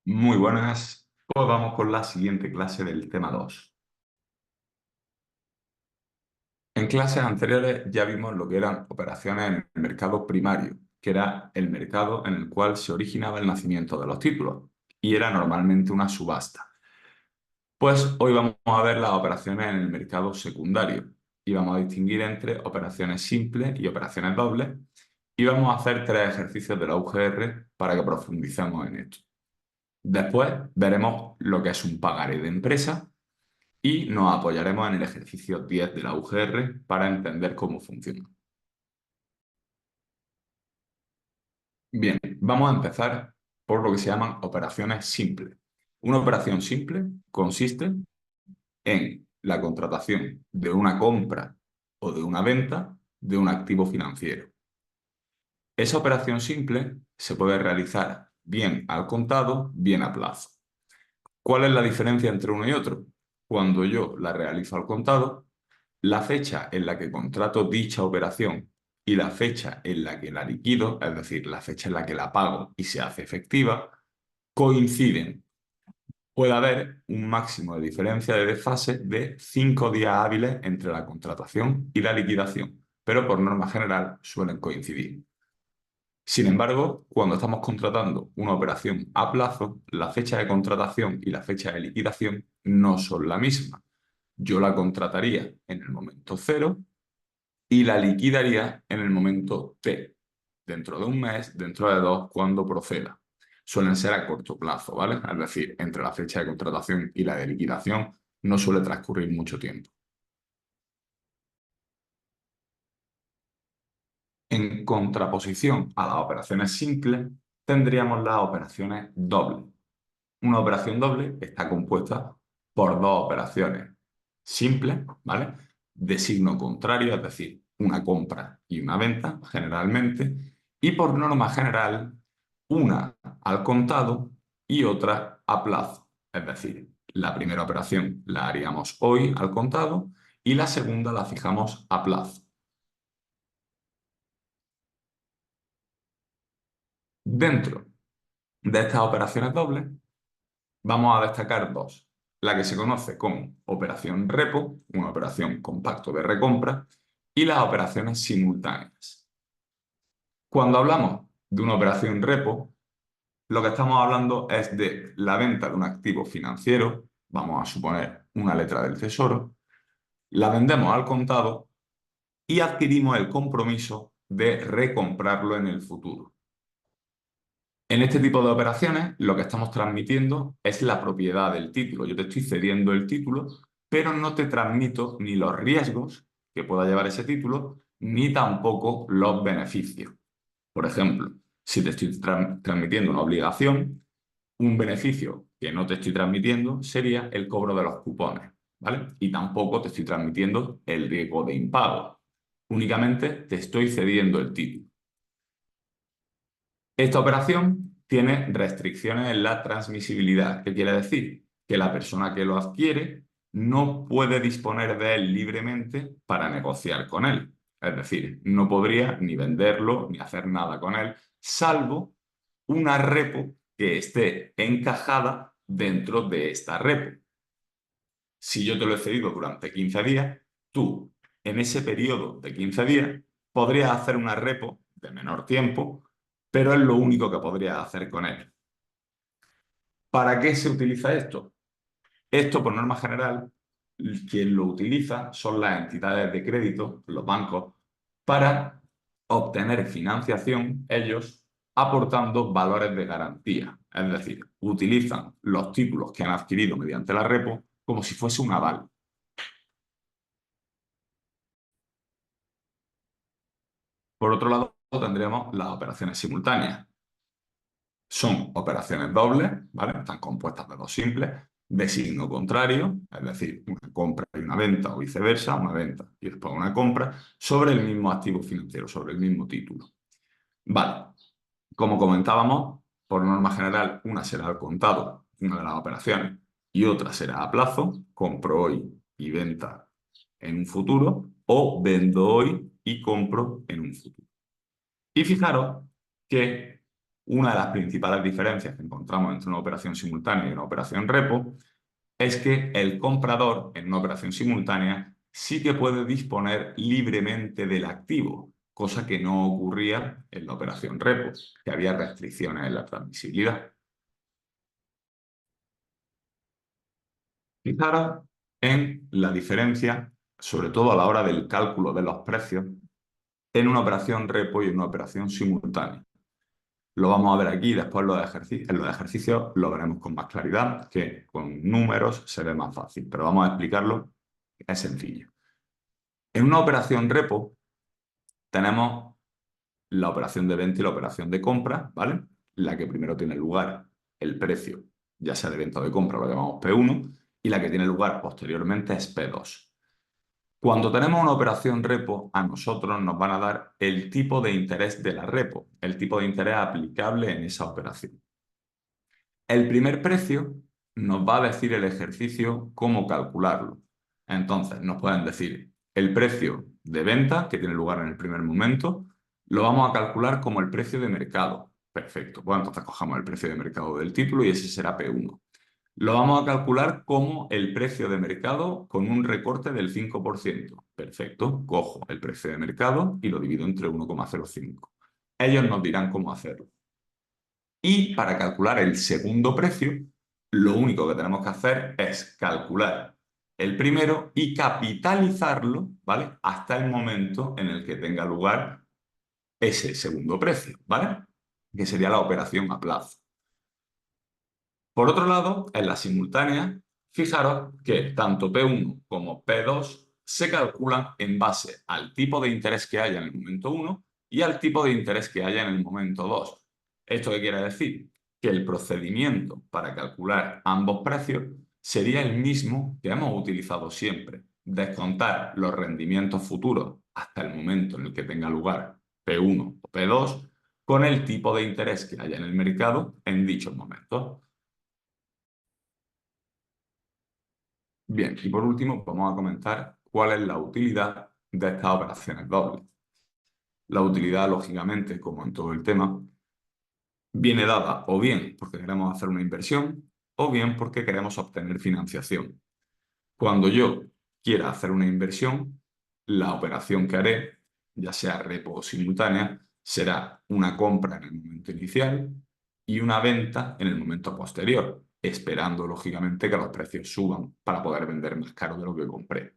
Muy buenas. Pues vamos con la siguiente clase del tema 2. En clases anteriores ya vimos lo que eran operaciones en el mercado primario, que era el mercado en el cual se originaba el nacimiento de los títulos, y era normalmente una subasta. Pues hoy vamos a ver las operaciones en el mercado secundario, y vamos a distinguir entre operaciones simples y operaciones dobles, y vamos a hacer 3 ejercicios de la UGR para que profundicemos en esto. Después veremos lo que es un pagaré de empresa y nos apoyaremos en el ejercicio 10 de la UGR para entender cómo funciona. Bien, vamos a empezar por lo que se llaman operaciones simples. Una operación simple consiste en la contratación de una compra o de una venta de un activo financiero. Esa operación simple se puede realizar bien al contado, bien a plazo. ¿Cuál es la diferencia entre uno y otro? Cuando yo la realizo al contado, la fecha en la que contrato dicha operación y la fecha en la que la liquido, es decir, la fecha en la que la pago y se hace efectiva, coinciden. Puede haber un máximo de diferencia de desfase de 5 días hábiles entre la contratación y la liquidación, pero por norma general suelen coincidir. Sin embargo, cuando estamos contratando una operación a plazo, la fecha de contratación y la fecha de liquidación no son la misma. Yo la contrataría en el momento cero y la liquidaría en el momento T, dentro de un mes, dentro de dos, cuando proceda. Suelen ser a corto plazo, ¿vale? Es decir, entre la fecha de contratación y la de liquidación no suele transcurrir mucho tiempo. En contraposición a las operaciones simples, tendríamos las operaciones dobles. Una operación doble está compuesta por dos operaciones simples, ¿vale? De signo contrario, es decir, una compra y una venta, generalmente, y por norma general, una al contado y otra a plazo. Es decir, la primera operación la haríamos hoy al contado y la segunda la fijamos a plazo. Dentro de estas operaciones dobles, vamos a destacar dos. La que se conoce como operación repo, una operación con pacto de recompra, y las operaciones simultáneas. Cuando hablamos de una operación repo, lo que estamos hablando es de la venta de un activo financiero, vamos a suponer una letra del tesoro, la vendemos al contado y adquirimos el compromiso de recomprarlo en el futuro. En este tipo de operaciones, lo que estamos transmitiendo es la propiedad del título. Yo te estoy cediendo el título, pero no te transmito ni los riesgos que pueda llevar ese título, ni tampoco los beneficios. Por ejemplo, si te estoy transmitiendo una obligación, un beneficio que no te estoy transmitiendo sería el cobro de los cupones, ¿vale? Y tampoco te estoy transmitiendo el riesgo de impago. Únicamente te estoy cediendo el título. Esta operación tiene restricciones en la transmisibilidad. ¿Qué quiere decir? Que la persona que lo adquiere no puede disponer de él libremente para negociar con él. Es decir, no podría ni venderlo ni hacer nada con él, salvo una repo que esté encajada dentro de esta repo. Si yo te lo he cedido durante 15 días, tú en ese periodo de 15 días podrías hacer una repo de menor tiempo, pero es lo único que podrías hacer con él. ¿Para qué se utiliza esto? Esto, por norma general, quien lo utiliza son las entidades de crédito, los bancos, para obtener financiación, ellos aportando valores de garantía. Es decir, utilizan los títulos que han adquirido mediante la repo como si fuese un aval. Por otro lado, tendríamos las operaciones simultáneas. Son operaciones dobles, ¿vale? Están compuestas de dos simples, de signo contrario, es decir, una compra y una venta o viceversa, una venta y después una compra, sobre el mismo activo financiero, sobre el mismo título. Vale, como comentábamos, por norma general, una será al contado, una de las operaciones, y otra será a plazo, compro hoy y venta en un futuro, o vendo hoy y compro en un futuro. Y fijaros que una de las principales diferencias que encontramos entre una operación simultánea y una operación repo es que el comprador en una operación simultánea sí que puede disponer libremente del activo, cosa que no ocurría en la operación repo, que había restricciones en la transmisibilidad. Fijaros en la diferencia, sobre todo a la hora del cálculo de los precios, en una operación repo y en una operación simultánea. Lo vamos a ver aquí, después en los ejercicios lo veremos con más claridad, que con números se ve más fácil, pero vamos a explicarlo, es sencillo. En una operación repo tenemos la operación de venta y la operación de compra, ¿vale? La que primero tiene lugar el precio, ya sea de venta o de compra, lo llamamos P1, y la que tiene lugar posteriormente es P2. Cuando tenemos una operación repo, a nosotros nos van a dar el tipo de interés de la repo, el tipo de interés aplicable en esa operación. El primer precio nos va a decir el ejercicio cómo calcularlo. Entonces, nos pueden decir el precio de venta, que tiene lugar en el primer momento, lo vamos a calcular como el precio de mercado. Perfecto. Pues entonces cojamos el precio de mercado del título y ese será P1. Lo vamos a calcular como el precio de mercado con un recorte del 5%. Perfecto. Cojo el precio de mercado y lo divido entre 1,05. Ellos nos dirán cómo hacerlo. Y para calcular el segundo precio, lo único que tenemos que hacer es calcular el primero y capitalizarlo, ¿vale? Hasta el momento en el que tenga lugar ese segundo precio, ¿vale? Que sería la operación a plazo. Por otro lado, en la simultánea, fijaros que tanto P1 como P2 se calculan en base al tipo de interés que haya en el momento 1 y al tipo de interés que haya en el momento 2. ¿Esto qué quiere decir? Que el procedimiento para calcular ambos precios sería el mismo que hemos utilizado siempre: descontar los rendimientos futuros hasta el momento en el que tenga lugar P1 o P2 con el tipo de interés que haya en el mercado en dichos momentos. Bien, y por último vamos a comentar cuál es la utilidad de estas operaciones dobles. La utilidad, lógicamente, como en todo el tema, viene dada o bien porque queremos hacer una inversión o bien porque queremos obtener financiación. Cuando yo quiera hacer una inversión, la operación que haré, ya sea repo o simultánea, será una compra en el momento inicial y una venta en el momento posterior, esperando, lógicamente, que los precios suban para poder vender más caro de lo que compré.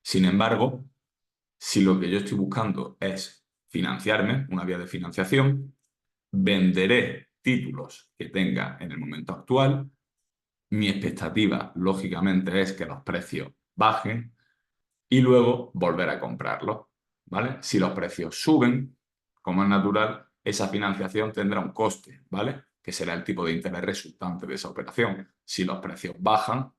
Sin embargo, si lo que yo estoy buscando es financiarme, una vía de financiación, venderé títulos que tenga en el momento actual. Mi expectativa, lógicamente, es que los precios bajen y luego volver a comprarlos, ¿vale? Si los precios suben, como es natural, esa financiación tendrá un coste, ¿vale? Que será el tipo de interés resultante de esa operación. Si los precios bajan,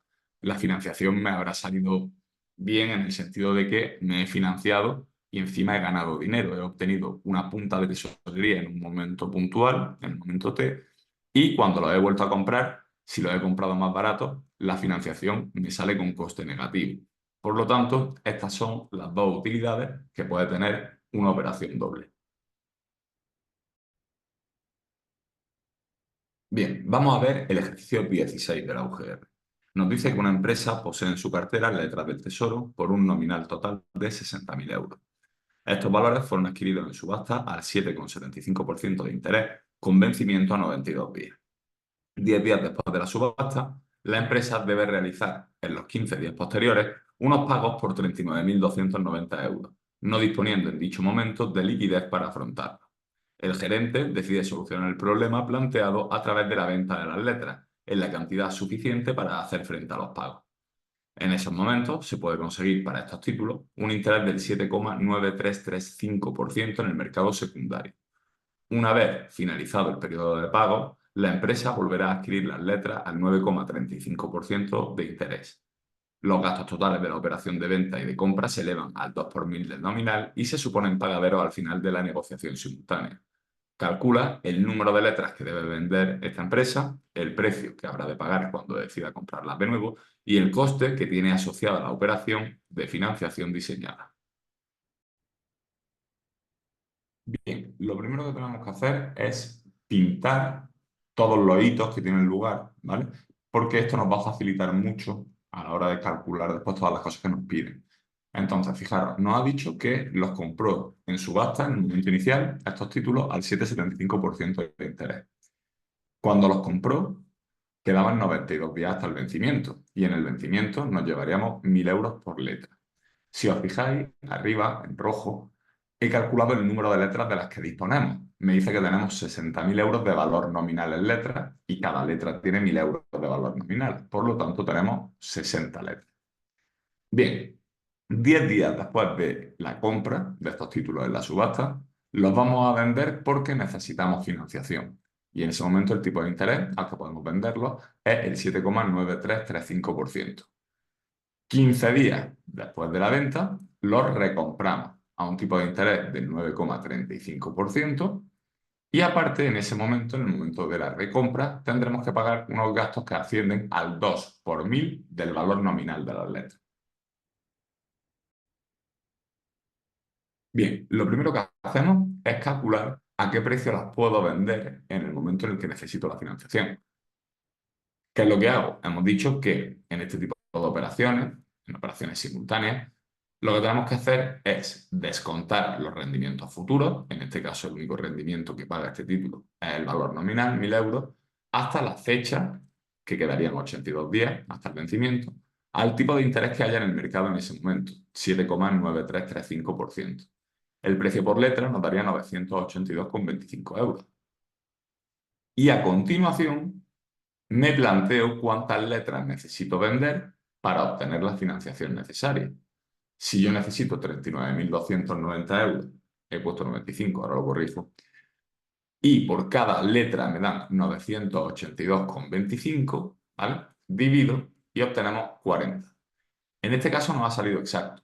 la financiación me habrá salido bien en el sentido de que me he financiado y encima he ganado dinero. He obtenido una punta de tesorería en un momento puntual, en el momento T, y cuando lo he vuelto a comprar, si lo he comprado más barato, la financiación me sale con coste negativo. Por lo tanto, estas son las dos utilidades que puede tener una operación doble. Bien, vamos a ver el ejercicio 16 de la UGR. Nos dice que una empresa posee en su cartera letras del Tesoro por un nominal total de 60.000 euros. Estos valores fueron adquiridos en subasta al 7,75% de interés, con vencimiento a 92 días. 10 días después de la subasta, la empresa debe realizar en los 15 días posteriores unos pagos por 39.290 euros, no disponiendo en dicho momento de liquidez para afrontarlo. El gerente decide solucionar el problema planteado a través de la venta de las letras, en la cantidad suficiente para hacer frente a los pagos. En esos momentos se puede conseguir para estos títulos un interés del 7,9335% en el mercado secundario. Una vez finalizado el periodo de pago, la empresa volverá a adquirir las letras al 9,35% de interés. Los gastos totales de la operación de venta y de compra se elevan al 2 por mil del nominal y se suponen pagaderos al final de la negociación simultánea. Calcula el número de letras que debe vender esta empresa, el precio que habrá de pagar cuando decida comprarlas de nuevo y el coste que tiene asociado a la operación de financiación diseñada. Bien, lo primero que tenemos que hacer es pintar todos los hitos que tienen lugar, ¿vale? Porque esto nos va a facilitar mucho a la hora de calcular después todas las cosas que nos piden. Entonces, fijaros, nos ha dicho que los compró en subasta en el momento inicial estos títulos al 7,75% de interés. Cuando los compró, quedaban 92 días hasta el vencimiento y en el vencimiento nos llevaríamos 1.000 euros por letra. Si os fijáis, arriba, en rojo, he calculado el número de letras de las que disponemos. Me dice que tenemos 60.000 euros de valor nominal en letras y cada letra tiene 1.000 euros de valor nominal. Por lo tanto, tenemos 60 letras. Bien, 10 días después de la compra de estos títulos en la subasta, los vamos a vender porque necesitamos financiación. Y en ese momento el tipo de interés al que podemos venderlos es el 7,9335%. 15 días después de la venta, los recompramos a un tipo de interés del 9,35% y aparte en ese momento, en el momento de la recompra, tendremos que pagar unos gastos que ascienden al 2 por 1.000 del valor nominal de las letras. Bien, lo primero que hacemos es calcular a qué precio las puedo vender en el momento en el que necesito la financiación. ¿Qué es lo que hago? Hemos dicho que en este tipo de operaciones, en operaciones simultáneas, lo que tenemos que hacer es descontar los rendimientos futuros, en este caso el único rendimiento que paga este título es el valor nominal, 1.000 euros, hasta la fecha, que quedarían 82 días hasta el vencimiento, al tipo de interés que haya en el mercado en ese momento, 7,9335%. El precio por letra nos daría 982,25 euros. Y a continuación me planteo cuántas letras necesito vender para obtener la financiación necesaria. Si yo necesito 39.290 euros, he puesto 95, ahora lo corrijo, y por cada letra me dan 982,25, ¿vale? Divido y obtenemos 40. En este caso nos ha salido exacto,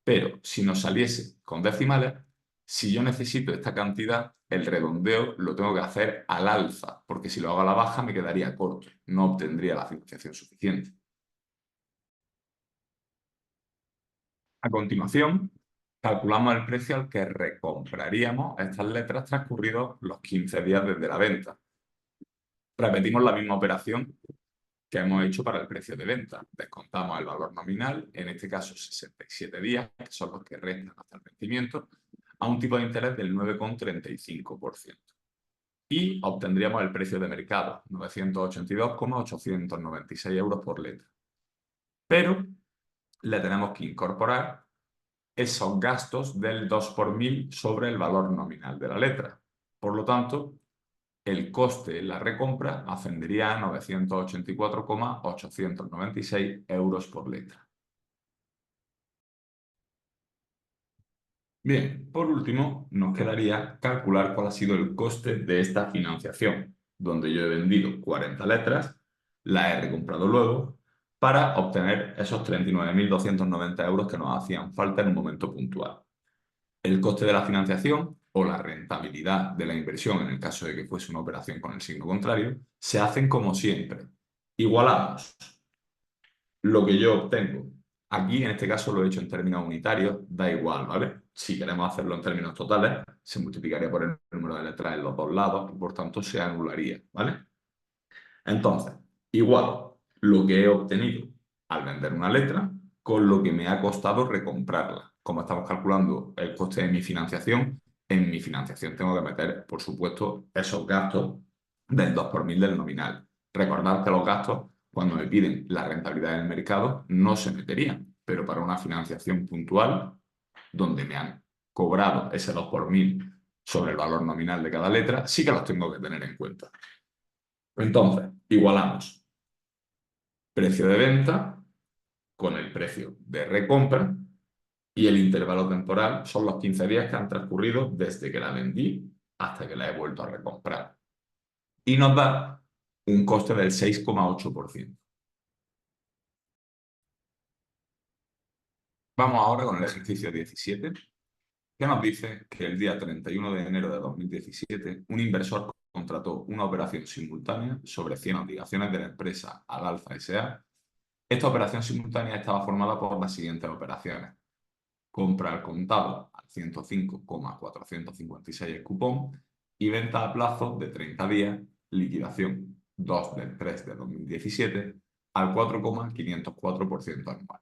pero si nos saliese con decimales, si yo necesito esta cantidad, el redondeo lo tengo que hacer al alza, porque si lo hago a la baja me quedaría corto, no obtendría la financiación suficiente. A continuación, calculamos el precio al que recompraríamos estas letras transcurridos los 15 días desde la venta. Repetimos la misma operación que hemos hecho para el precio de venta. Descontamos el valor nominal, en este caso 67 días, que son los que restan hasta el vencimiento, a un tipo de interés del 9,35%. Y obtendríamos el precio de mercado, 982,896 euros por letra. Pero le tenemos que incorporar esos gastos del 2 por 1.000 sobre el valor nominal de la letra. Por lo tanto, el coste en la recompra ascendería a 984,896 euros por letra. Bien, por último, nos quedaría calcular cuál ha sido el coste de esta financiación, donde yo he vendido 40 letras, las he recomprado luego, para obtener esos 39.290 euros que nos hacían falta en un momento puntual. El coste de la financiación o la rentabilidad de la inversión, en el caso de que fuese una operación con el signo contrario, se hacen como siempre. Igualamos lo que yo obtengo. Aquí, en este caso, lo he hecho en términos unitarios, da igual, ¿vale? Si queremos hacerlo en términos totales, se multiplicaría por el número de letras en los dos lados y por tanto se anularía, ¿vale? Entonces, igual lo que he obtenido al vender una letra con lo que me ha costado recomprarla. Como estamos calculando el coste de mi financiación, en mi financiación tengo que meter, por supuesto, esos gastos del 2 por 1.000 del nominal. Recordad que los gastos, cuando me piden la rentabilidad del mercado, no se meterían, pero para una financiación puntual, donde me han cobrado ese 2 por 1.000 sobre el valor nominal de cada letra, sí que los tengo que tener en cuenta. Entonces, igualamos precio de venta con el precio de recompra y el intervalo temporal son los 15 días que han transcurrido desde que la vendí hasta que la he vuelto a recomprar. Y nos da un coste del 6,8%. Vamos ahora con el ejercicio 17, que nos dice que el día 31 de enero de 2017 un inversor contrató una operación simultánea sobre 100 obligaciones de la empresa Al Alfa S.A. Esta operación simultánea estaba formada por las siguientes operaciones: compra al contado al 105,456 el cupón, y venta a plazo de 30 días, liquidación 2 del 3 de 2017 al 4,504% anual.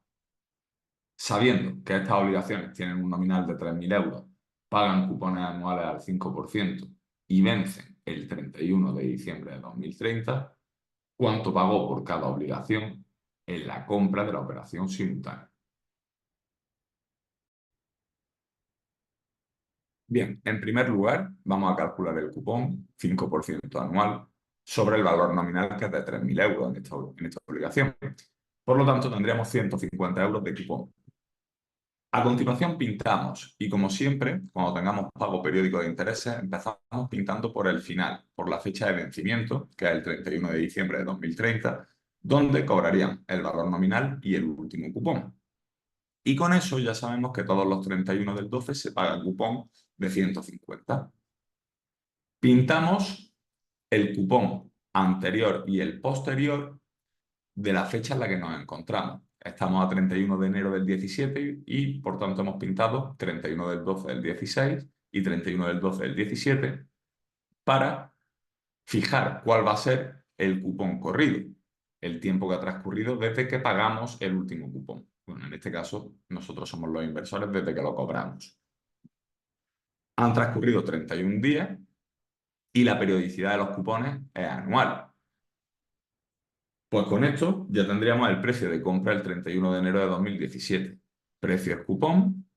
Sabiendo que estas obligaciones tienen un nominal de 3.000 euros, pagan cupones anuales al 5% y vencen el 31 de diciembre de 2030, ¿cuánto pagó por cada obligación en la compra de la operación simultánea? Bien, en primer lugar, vamos a calcular el cupón, 5% anual, sobre el valor nominal que es de 3.000 euros en esta obligación. Por lo tanto, tendríamos 150 euros de cupón. A continuación pintamos y como siempre, cuando tengamos pago periódico de intereses, empezamos pintando por el final, por la fecha de vencimiento, que es el 31 de diciembre de 2030, donde cobrarían el valor nominal y el último cupón. Y con eso ya sabemos que todos los 31 del 12 se paga el cupón de 150. Pintamos el cupón anterior y el posterior de la fecha en la que nos encontramos. Estamos a 31 de enero del 17 y por tanto hemos pintado 31 del 12 del 16 y 31 del 12 del 17 para fijar cuál va a ser el cupón corrido, el tiempo que ha transcurrido desde que pagamos el último cupón. Bueno, en este caso nosotros somos los inversores desde que lo cobramos. Han transcurrido 31 días y la periodicidad de los cupones es anual. Pues con esto ya tendríamos el precio de compra el 31 de enero de 2017. Precio cupón,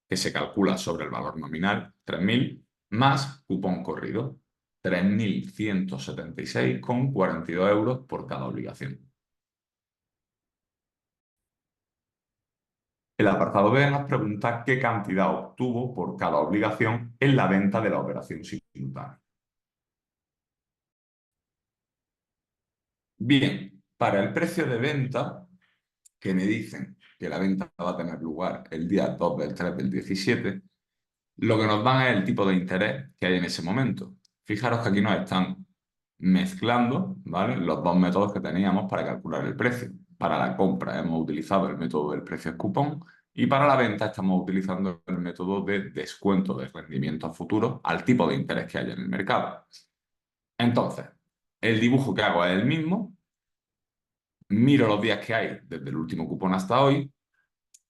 que se calcula sobre el valor nominal, 3.000, más cupón corrido, 3.176,42 euros por cada obligación. El apartado B nos pregunta qué cantidad obtuvo por cada obligación en la venta de la operación simultánea. Bien, para el precio de venta, que me dicen que la venta va a tener lugar el día 2 del 3 del 17, lo que nos dan es el tipo de interés que hay en ese momento. Fijaros que aquí nos están mezclando, ¿vale?, los dos métodos que teníamos para calcular el precio. Para la compra hemos utilizado el método del precio cupón y para la venta estamos utilizando el método de descuento de rendimiento a futuro al tipo de interés que hay en el mercado. Entonces, el dibujo que hago es el mismo, miro los días que hay desde el último cupón hasta hoy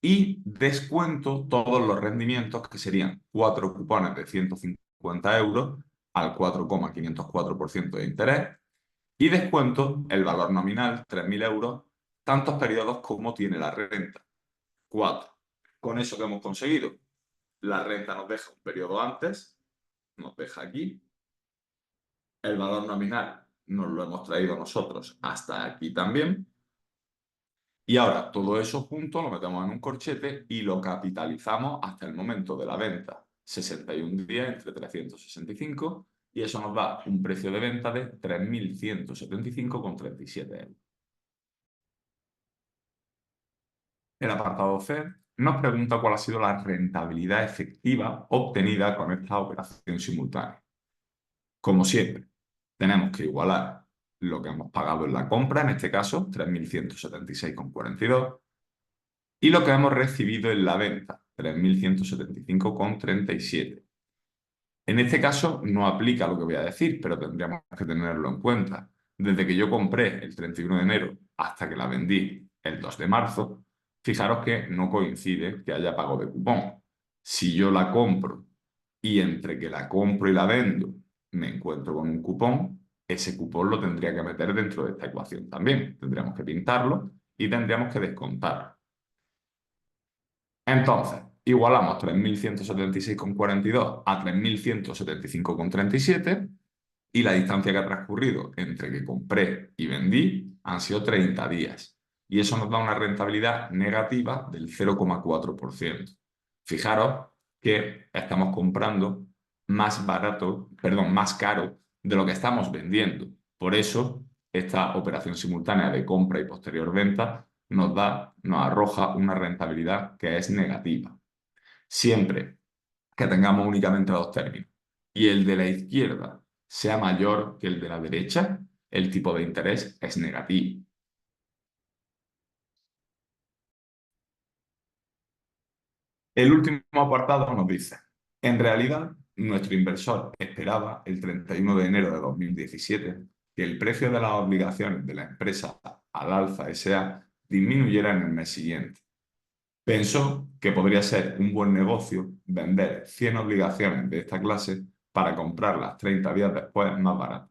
y descuento todos los rendimientos, que serían 4 cupones de 150 euros al 4,504% de interés, y descuento el valor nominal, 3.000 euros, tantos periodos como tiene la renta, 4. Con eso que hemos conseguido, la renta nos deja un periodo antes, nos deja aquí, el valor nominal nos lo hemos traído nosotros hasta aquí también. Y ahora todo eso junto lo metemos en un corchete y lo capitalizamos hasta el momento de la venta. 61 días entre 365 y eso nos da un precio de venta de 3.175,37 euros. El apartado C nos pregunta cuál ha sido la rentabilidad efectiva obtenida con esta operación simultánea. Como siempre, tenemos que igualar lo que hemos pagado en la compra, en este caso 3.176,42, y lo que hemos recibido en la venta, 3.175,37. En este caso no aplica lo que voy a decir, pero tendríamos que tenerlo en cuenta. Desde que yo compré el 31 de enero hasta que la vendí el 2 de marzo, fijaros que no coincide que haya pago de cupón. Si yo la compro y entre que la compro y la vendo me encuentro con un cupón, ese cupón lo tendría que meter dentro de esta ecuación también. Tendríamos que pintarlo y tendríamos que descontarlo. Entonces, igualamos 3.176,42 a 3.175,37 y la distancia que ha transcurrido entre que compré y vendí han sido 30 días. Y eso nos da una rentabilidad negativa del 0,4%. Fijaros que estamos comprando más barato, perdón, más caro de lo que estamos vendiendo. Por eso, esta operación simultánea de compra y posterior venta nos arroja una rentabilidad que es negativa. Siempre que tengamos únicamente dos términos y el de la izquierda sea mayor que el de la derecha, el tipo de interés es negativo. El último apartado nos dice, en realidad, nuestro inversor esperaba el 31 de enero de 2017 que el precio de las obligaciones de la empresa al alza S.A. disminuyera en el mes siguiente. Pensó que podría ser un buen negocio vender 100 obligaciones de esta clase para comprarlas 30 días después más baratas.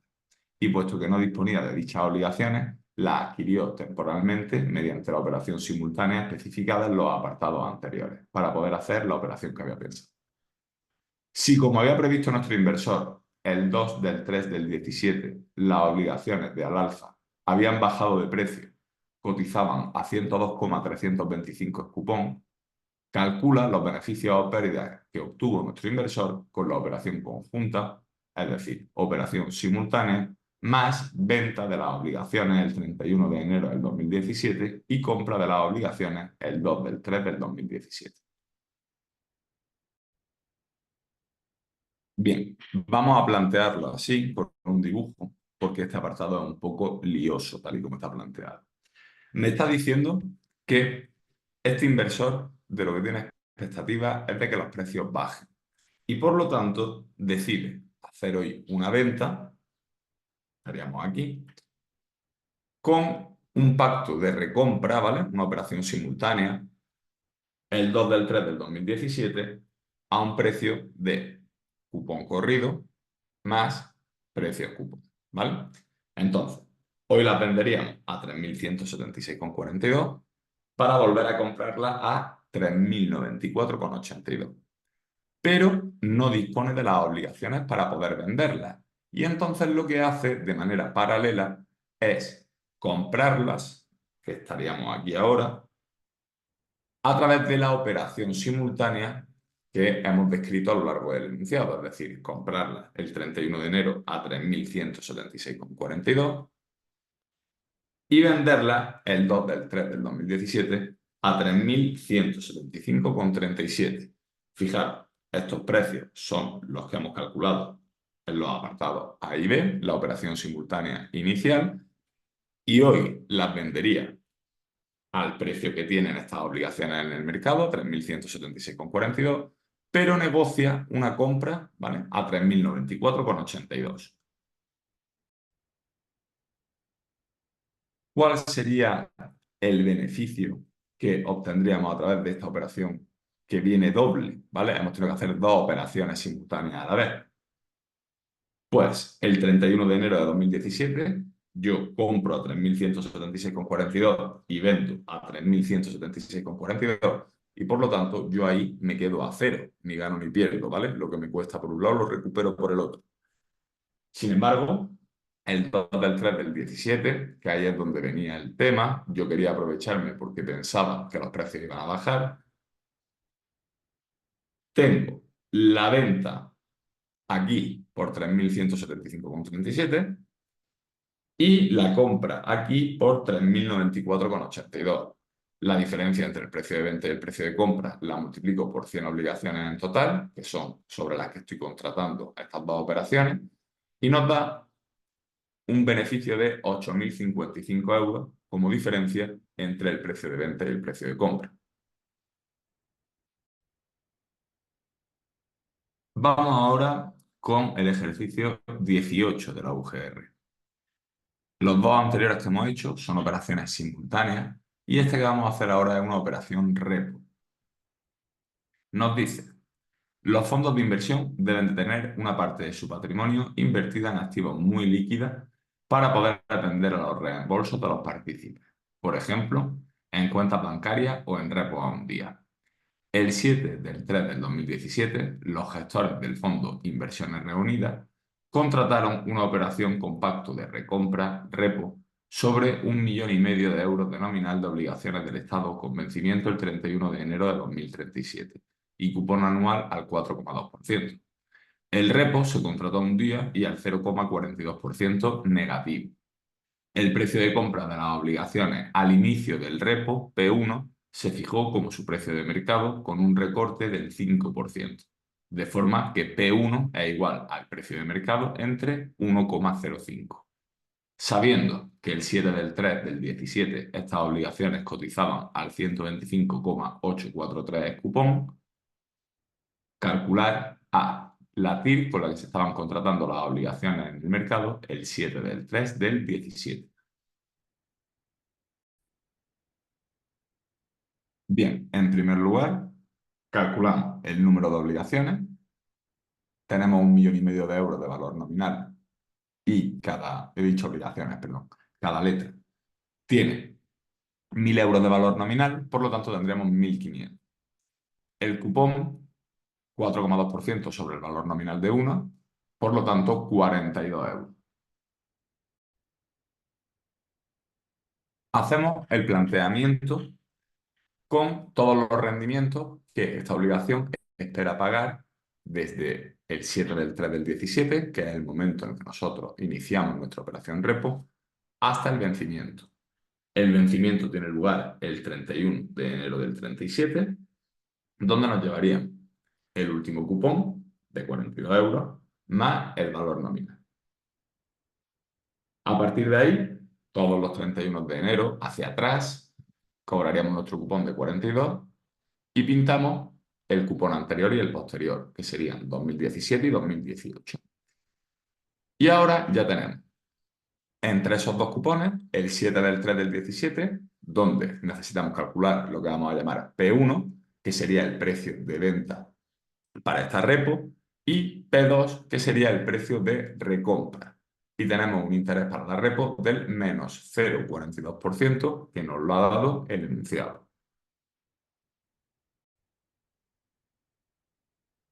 Y puesto que no disponía de dichas obligaciones, las adquirió temporalmente mediante la operación simultánea especificada en los apartados anteriores, para poder hacer la operación que había pensado. Si, como había previsto nuestro inversor, el 2 del 3 del 17, las obligaciones de al alza habían bajado de precio, cotizaban a 102,325 el cupón, calcula los beneficios o pérdidas que obtuvo nuestro inversor con la operación conjunta, es decir, operación simultánea, más venta de las obligaciones el 31 de enero del 2017 y compra de las obligaciones el 2 del 3 del 2017. Bien, vamos a plantearlo así, con un dibujo, porque este apartado es un poco lioso, tal y como está planteado. Me está diciendo que este inversor de lo que tiene expectativas es de que los precios bajen y por lo tanto decide hacer hoy una venta, estaríamos aquí, con un pacto de recompra, ¿vale? Una operación simultánea, el 2 del 3 del 2017, a un precio de cupón corrido más precio cupón, ¿vale? Entonces, hoy las venderíamos a 3.176,42 para volver a comprarla a 3.094,82. Pero no dispone de las obligaciones para poder venderlas. Y entonces lo que hace de manera paralela es comprarlas, que estaríamos aquí ahora, a través de la operación simultánea que hemos descrito a lo largo del enunciado, es decir, comprarlas el 31 de enero a 3.176,42 y venderlas el 2 del 3 del 2017 a 3.175,37. Fijaros, estos precios son los que hemos calculado en los apartados A y B, la operación simultánea inicial, y hoy las vendería al precio que tienen estas obligaciones en el mercado, 3.176,42, pero negocia una compra, ¿vale?, a 3.094,82. ¿Cuál sería el beneficio que obtendríamos a través de esta operación que viene doble? ¿Vale? Hemos tenido que hacer dos operaciones simultáneas a la vez. Pues el 31 de enero de 2017 yo compro a 3.176,42 y vendo a 3.176,42 y por lo tanto yo ahí me quedo a cero, ni gano ni pierdo, ¿vale? Lo que me cuesta por un lado lo recupero por el otro. Sin embargo, el 2 del 3 del 17, que ahí es donde venía el tema, yo quería aprovecharme porque pensaba que los precios iban a bajar. Tengo la venta aquí por 3.175,37 y la compra aquí por 3.094,82. La diferencia entre el precio de venta y el precio de compra la multiplico por 100 obligaciones en total, que son sobre las que estoy contratando estas dos operaciones, y nos da un beneficio de 8.055 euros como diferencia entre el precio de venta y el precio de compra. Vamos ahora con el ejercicio 18 de la UGR. Los dos anteriores que hemos hecho son operaciones simultáneas y este que vamos a hacer ahora es una operación repo. Nos dice, los fondos de inversión deben de tener una parte de su patrimonio invertida en activos muy líquidas para poder atender a los reembolsos de los partícipes, por ejemplo, en cuentas bancarias o en repos a un día. El 7 del 3 del 2017, los gestores del fondo Inversiones Reunidas contrataron una operación con pacto de recompra, repo, sobre 1,5 millones de euros de nominal de obligaciones del Estado con vencimiento el 31 de enero de 2037 y cupón anual al 4,2%. El repo se contrató a un día y al 0,42% negativo. El precio de compra de las obligaciones al inicio del repo, P1, se fijó como su precio de mercado con un recorte del 5%, de forma que P1 es igual al precio de mercado entre 1,05. Sabiendo que el 7 del 3 del 17 estas obligaciones cotizaban al 125,843 cupón, calcular A, la TIR con la que se estaban contratando las obligaciones en el mercado el 7 del 3 del 17. Bien, en primer lugar, calculamos el número de obligaciones. Tenemos 1,5 millones de euros de valor nominal y he dicho obligaciones, perdón, cada letra tiene 1.000 euros de valor nominal, por lo tanto tendremos 1.500. El cupón, 4,2% sobre el valor nominal de 1, por lo tanto 42 euros. Hacemos el planteamiento con todos los rendimientos que esta obligación espera pagar desde el 7 del 3 del 17, que es el momento en el que nosotros iniciamos nuestra operación repo, hasta el vencimiento. El vencimiento tiene lugar el 31 de enero del 37, donde nos llevarían el último cupón de 42 euros más el valor nominal. A partir de ahí, todos los 31 de enero hacia atrás, cobraríamos nuestro cupón de 42 y pintamos el cupón anterior y el posterior, que serían 2017 y 2018. Y ahora ya tenemos entre esos dos cupones el 7 del 3 del 17, donde necesitamos calcular lo que vamos a llamar P1, que sería el precio de venta para esta repo, y P2, que sería el precio de recompra. Y tenemos un interés para la repo del menos 0,42% que nos lo ha dado el enunciado.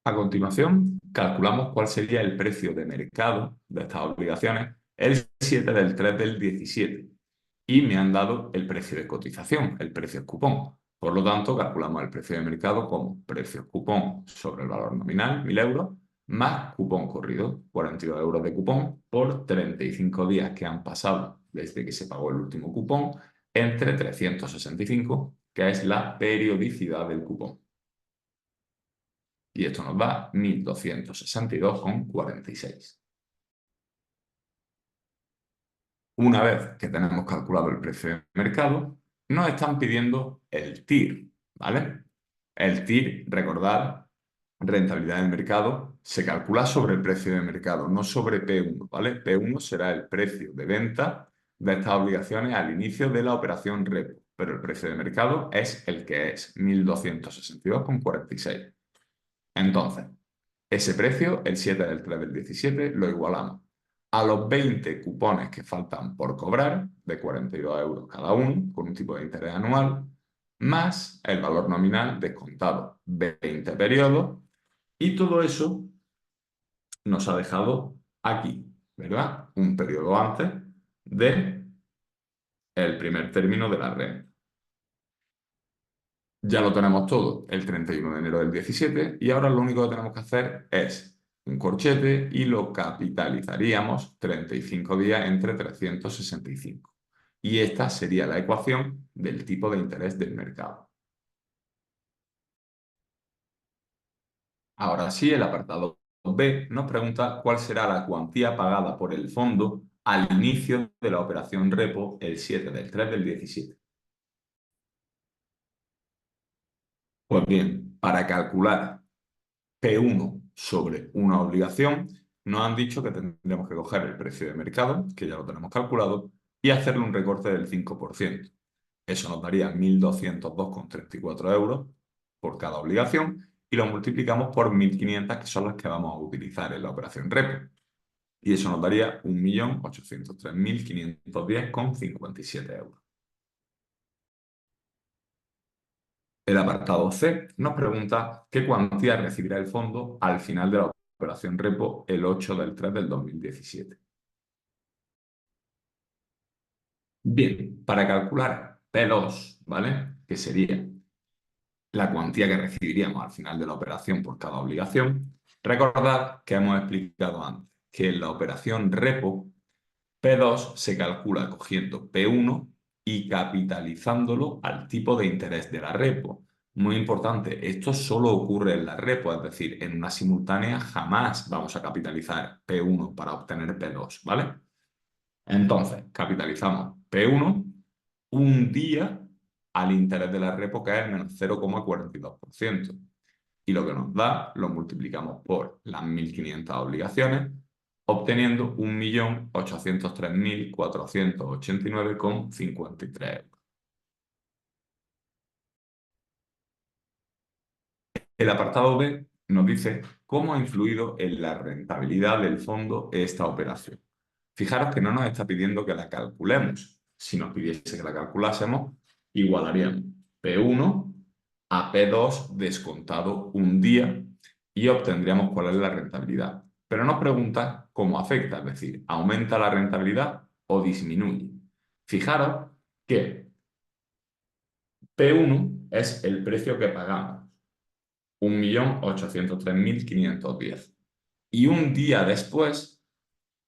A continuación, calculamos cuál sería el precio de mercado de estas obligaciones el 7 del 3 del 17 y me han dado el precio de cotización, el precio cupón. Por lo tanto, calculamos el precio de mercado como precio cupón sobre el valor nominal, 1.000 euros, más cupón corrido, 42 euros de cupón por 35 días que han pasado desde que se pagó el último cupón, entre 365, que es la periodicidad del cupón. Y esto nos da 1.262,46. Una vez que tenemos calculado el precio de mercado, nos están pidiendo el TIR, ¿vale? El TIR, recordad, rentabilidad del mercado, se calcula sobre el precio de mercado, no sobre P1, ¿vale? P1 será el precio de venta de estas obligaciones al inicio de la operación repo, pero el precio de mercado es el que es, 1.262,46. Entonces, ese precio, el 7 del 3 del 17, lo igualamos a los 20 cupones que faltan por cobrar, de 42 euros cada uno, con un tipo de interés anual, más el valor nominal descontado 20 periodos, y todo eso nos ha dejado aquí, ¿verdad? Un periodo antes de el primer término de la renta. Ya lo tenemos todo el 31 de enero del 17 y ahora lo único que tenemos que hacer es un corchete y lo capitalizaríamos 35 días entre 365. Y esta sería la ecuación del tipo de interés del mercado. Ahora sí, el apartado B nos pregunta cuál será la cuantía pagada por el fondo al inicio de la operación repo el 7 del 3 del 17. Pues bien, para calcular P1 sobre una obligación, nos han dicho que tendremos que coger el precio de mercado, que ya lo tenemos calculado, y hacerle un recorte del 5%. Eso nos daría 1.202,34 euros por cada obligación y lo multiplicamos por 1.500, que son las que vamos a utilizar en la operación repo. Y eso nos daría 1.803.510,57 euros. El apartado C nos pregunta qué cuantía recibirá el fondo al final de la operación repo el 8 del 3 del 2017. Bien, para calcular P2, ¿vale? Que sería la cuantía que recibiríamos al final de la operación por cada obligación, recordad que hemos explicado antes que en la operación repo P2 se calcula cogiendo P1 y capitalizándolo al tipo de interés de la repo. Muy importante, esto solo ocurre en la repo, es decir, en una simultánea jamás vamos a capitalizar P1 para obtener P2, ¿vale? Entonces, capitalizamos P1 un día al interés de la repo, que es el menos 0,42%. y lo que nos da lo multiplicamos por las 1.500 obligaciones, obteniendo 1.803.489,53 euros. El apartado B nos dice cómo ha influido en la rentabilidad del fondo esta operación. Fijaros que no nos está pidiendo que la calculemos. Si nos pidiese que la calculásemos, igualaríamos P1 a P2 descontado un día y obtendríamos cuál es la rentabilidad. Pero nos pregunta cómo afecta, es decir, ¿aumenta la rentabilidad o disminuye? Fijaros que P1 es el precio que pagamos, 1.803.510. Y un día después,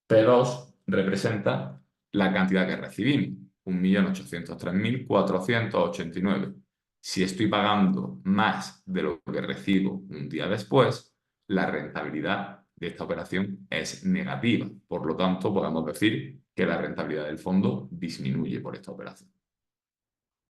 P2 representa la cantidad que recibimos, 1.803.489. Si estoy pagando más de lo que recibo un día después, la rentabilidad de esta operación es negativa. Por lo tanto, podemos decir que la rentabilidad del fondo disminuye por esta operación.